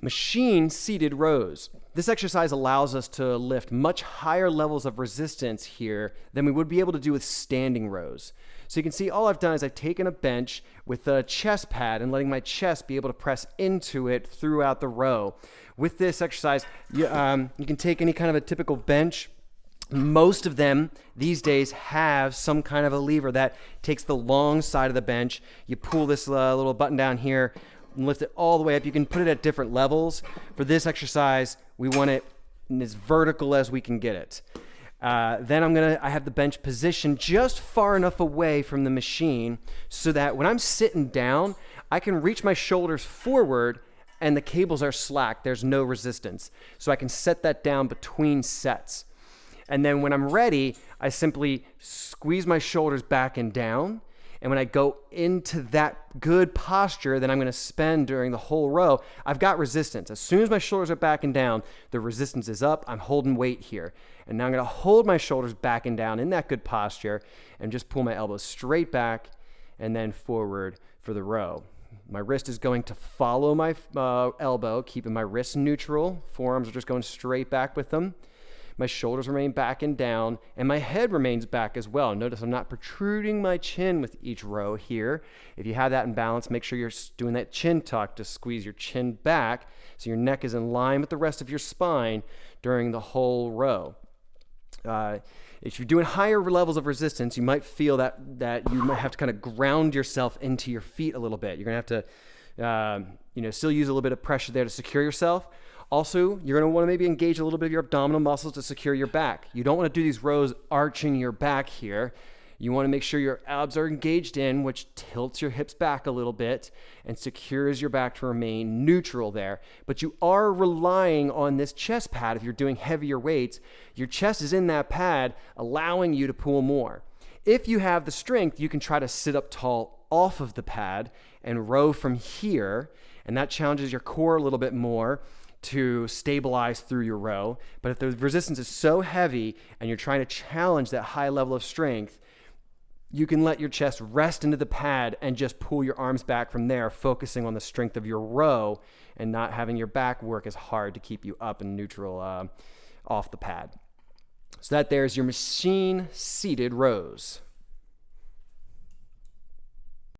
Machine seated rows. This exercise allows us to lift much higher levels of resistance here than we would be able to do with standing rows. So you can see all I've done is I've taken a bench with a chest pad and letting my chest be able to press into it throughout the row. With this exercise, you can take any kind of a typical bench. Most of them these days have some kind of a lever that takes the long side of the bench. You pull this little button down here and lift it all the way up. You can put it at different levels. For this exercise, we want it as vertical as we can get it. Then I have the bench positioned just far enough away from the machine so that when I'm sitting down, I can reach my shoulders forward and the cables are slack. There's no resistance. So I can set that down between sets. And then when I'm ready, I simply squeeze my shoulders back and down. And when I go into that good posture that I'm going to spend during the whole row, I've got resistance. As soon as my shoulders are back and down, the resistance is up. I'm holding weight here. And now I'm going to hold my shoulders back and down in that good posture and just pull my elbows straight back and then forward for the row. My wrist is going to follow my elbow, keeping my wrists neutral. Forearms are just going straight back with them. My shoulders remain back and down, and my head remains back as well. Notice I'm not protruding my chin with each row here. If you have that in balance, make sure you're doing that chin tuck to squeeze your chin back so your neck is in line with the rest of your spine during the whole row. If you're doing higher levels of resistance, you might feel that you might have to kind of ground yourself into your feet a little bit. You're going to have to still use a little bit of pressure there to secure yourself. Also, you're going to want to maybe engage a little bit of your abdominal muscles to secure your back. You don't want to do these rows arching your back here. You want to make sure your abs are engaged in, which tilts your hips back a little bit and secures your back to remain neutral there. But you are relying on this chest pad. If you're doing heavier weights, your chest is in that pad, allowing you to pull more. If you have the strength, you can try to sit up tall off of the pad and row from here, and that challenges your core a little bit more to stabilize through your row. But if the resistance is so heavy and you're trying to challenge that high level of strength, you can let your chest rest into the pad and just pull your arms back from there, focusing on the strength of your row and not having your back work as hard to keep you up and neutral off the pad. So that there's your machine seated rows.